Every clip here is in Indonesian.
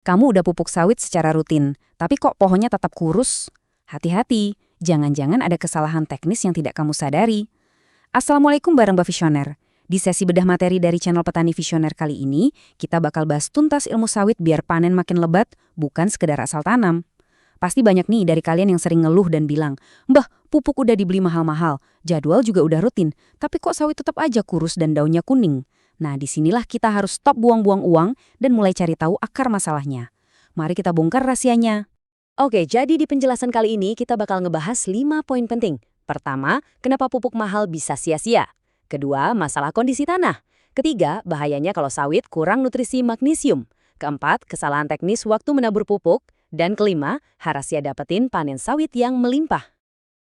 Kamu udah pupuk sawit secara rutin, tapi kok pohonnya tetap kurus? Hati-hati, jangan-jangan ada kesalahan teknis yang tidak kamu sadari. Assalamualaikum Bareng Visioner. Di sesi bedah materi dari channel Petani Visioner kali ini, kita bakal bahas tuntas ilmu sawit biar panen makin lebat, bukan sekedar asal tanam. Pasti banyak nih dari kalian yang sering ngeluh dan bilang, "Mbah, pupuk udah dibeli mahal-mahal, jadwal juga udah rutin, tapi kok sawit tetap aja kurus dan daunnya kuning?" Nah, disinilah kita harus stop buang-buang uang dan mulai cari tahu akar masalahnya. Mari kita bongkar rahasianya. Oke, jadi di penjelasan kali ini kita bakal ngebahas 5 poin penting. Pertama, kenapa pupuk mahal bisa sia-sia. Kedua, masalah kondisi tanah. Ketiga, bahayanya kalau sawit kurang nutrisi magnesium. Keempat, kesalahan teknis waktu menabur pupuk. Dan kelima, rahasia dapetin panen sawit yang melimpah.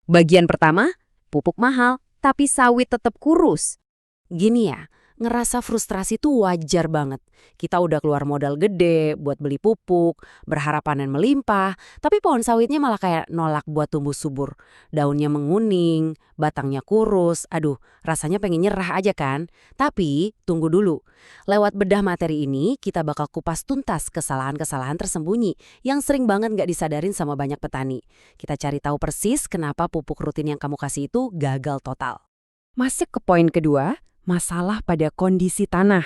Bagian pertama, pupuk mahal, tapi sawit tetap kurus. Gini ya, ngerasa frustrasi tuh wajar banget. Kita udah keluar modal gede buat beli pupuk, berharap panen melimpah, tapi pohon sawitnya malah kayak nolak buat tumbuh subur. Daunnya menguning, batangnya kurus, aduh rasanya pengen nyerah aja kan? Tapi tunggu dulu, lewat bedah materi ini kita bakal kupas tuntas kesalahan-kesalahan tersembunyi yang sering banget nggak disadarin sama banyak petani. Kita cari tahu persis kenapa pupuk rutin yang kamu kasih itu gagal total. Masuk ke poin kedua, masalah pada kondisi tanah.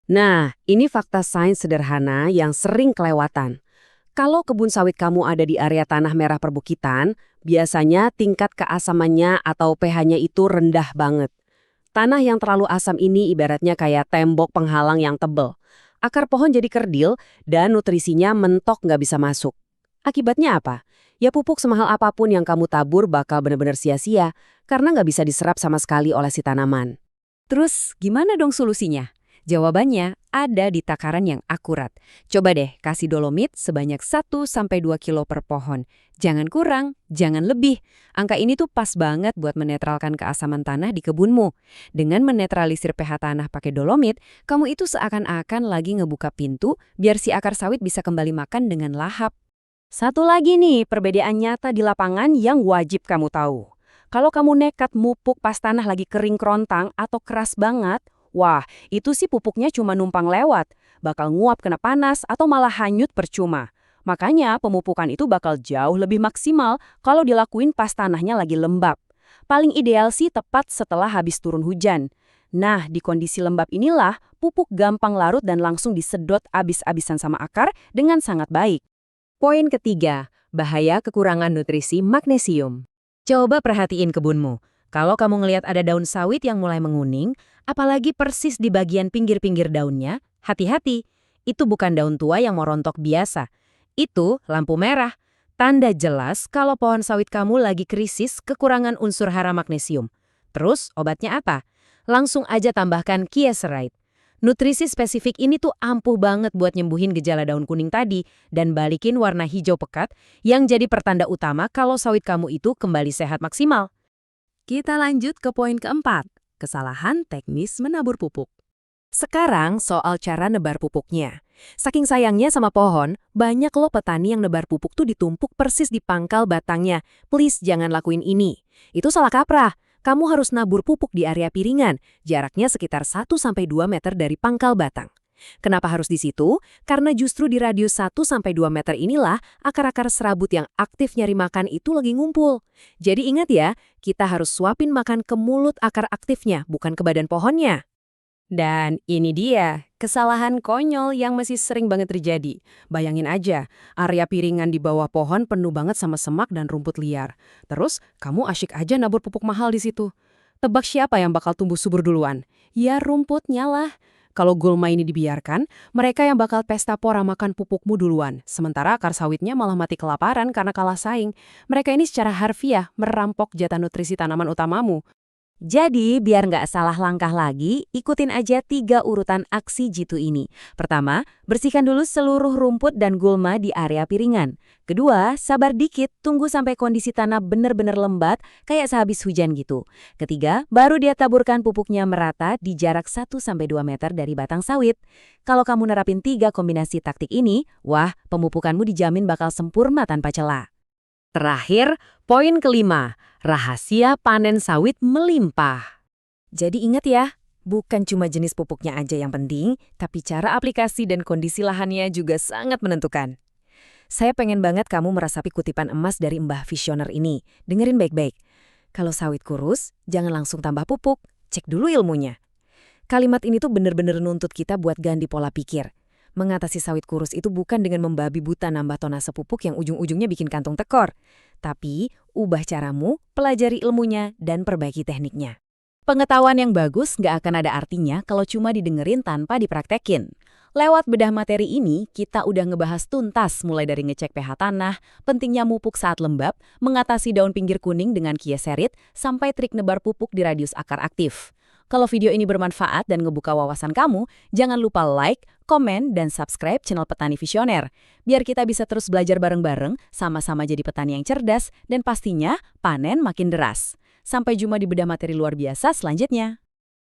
Nah, ini fakta sains sederhana yang sering kelewatan. Kalau kebun sawit kamu ada di area tanah merah perbukitan, biasanya tingkat keasamannya atau pH-nya itu rendah banget. Tanah yang terlalu asam ini ibaratnya kayak tembok penghalang yang tebel. Akar pohon jadi kerdil dan nutrisinya mentok nggak bisa masuk. Akibatnya apa? Ya pupuk semahal apapun yang kamu tabur bakal benar-benar sia-sia karena nggak bisa diserap sama sekali oleh si tanaman. Terus gimana dong solusinya? Jawabannya ada di takaran yang akurat. Coba deh kasih dolomit sebanyak 1-2 kilo per pohon. Jangan kurang, jangan lebih. Angka ini tuh pas banget buat menetralkan keasaman tanah di kebunmu. Dengan menetralisir pH tanah pakai dolomit, kamu itu seakan-akan lagi ngebuka pintu biar si akar sawit bisa kembali makan dengan lahap. Satu lagi nih perbedaan nyata di lapangan yang wajib kamu tahu. Kalau kamu nekat mupuk pas tanah lagi kering kerontang atau keras banget, wah, itu sih pupuknya cuma numpang lewat, bakal nguap kena panas atau malah hanyut percuma. Makanya pemupukan itu bakal jauh lebih maksimal kalau dilakuin pas tanahnya lagi lembab. Paling ideal sih tepat setelah habis turun hujan. Nah, di kondisi lembab inilah pupuk gampang larut dan langsung disedot abis-abisan sama akar dengan sangat baik. Poin ketiga, bahaya kekurangan nutrisi magnesium. Coba perhatiin kebunmu. Kalau kamu ngelihat ada daun sawit yang mulai menguning, apalagi persis di bagian pinggir-pinggir daunnya, hati-hati. Itu bukan daun tua yang mau rontok biasa. Itu lampu merah. Tanda jelas kalau pohon sawit kamu lagi krisis kekurangan unsur hara magnesium. Terus obatnya apa? Langsung aja tambahkan Kieserite. Nutrisi spesifik ini tuh ampuh banget buat nyembuhin gejala daun kuning tadi dan balikin warna hijau pekat yang jadi pertanda utama kalau sawit kamu itu kembali sehat maksimal. Kita lanjut ke poin keempat, kesalahan teknis menabur pupuk. Sekarang soal cara nebar pupuknya. Saking sayangnya sama pohon, banyak loh petani yang nebar pupuk tuh ditumpuk persis di pangkal batangnya. Please jangan lakuin ini. Itu salah kaprah. Kamu harus nabur pupuk di area piringan, jaraknya sekitar 1-2 meter dari pangkal batang. Kenapa harus di situ? Karena justru di radius 1-2 meter inilah akar-akar serabut yang aktif nyari makan itu lagi ngumpul. Jadi ingat ya, kita harus suapin makan ke mulut akar aktifnya, bukan ke badan pohonnya. Dan ini dia, kesalahan konyol yang masih sering banget terjadi. Bayangin aja, area piringan di bawah pohon penuh banget sama semak dan rumput liar. Terus, kamu asyik aja nabur pupuk mahal di situ. Tebak siapa yang bakal tumbuh subur duluan? Ya rumputnya lah. Kalau gulma ini dibiarkan, mereka yang bakal pesta pora makan pupukmu duluan. Sementara akar sawitnya malah mati kelaparan karena kalah saing. Mereka ini secara harfiah merampok jatah nutrisi tanaman utamamu. Jadi, biar nggak salah langkah lagi, ikutin aja 3 urutan aksi jitu ini. Pertama, bersihkan dulu seluruh rumput dan gulma di area piringan. Kedua, sabar dikit, tunggu sampai kondisi tanah benar-benar lembat, kayak sehabis hujan gitu. Ketiga, baru dia taburkan pupuknya merata di jarak 1-2 meter dari batang sawit. Kalau kamu nerapin 3 kombinasi taktik ini, wah, pemupukanmu dijamin bakal sempurna tanpa celah. Terakhir, poin kelima, rahasia panen sawit melimpah. Jadi ingat ya, Bukan cuma jenis pupuknya aja yang penting, tapi cara aplikasi dan kondisi lahannya juga sangat menentukan. Saya pengen banget kamu meresapi kutipan emas dari Mbah Visioner ini. Dengerin baik-baik. Kalau sawit kurus, jangan langsung tambah pupuk, cek dulu ilmunya. Kalimat ini tuh bener-bener nuntut kita buat ganti pola pikir. Mengatasi sawit kurus itu bukan dengan membabi buta nambah tonase pupuk yang ujung-ujungnya bikin kantong tekor. Tapi, ubah caramu, pelajari ilmunya, dan perbaiki tekniknya. Pengetahuan yang bagus nggak akan ada artinya kalau cuma didengerin tanpa dipraktekin. Lewat bedah materi ini, kita udah ngebahas tuntas mulai dari ngecek pH tanah, pentingnya mupuk saat lembab, mengatasi daun pinggir kuning dengan kieserit, sampai trik nebar pupuk di radius akar aktif. Kalau video ini bermanfaat dan ngebuka wawasan kamu, jangan lupa like, komen, dan subscribe channel Petani Visioner. Biar kita bisa terus belajar bareng-bareng, sama-sama jadi petani yang cerdas, dan pastinya panen makin deras. Sampai jumpa di bedah materi luar biasa selanjutnya.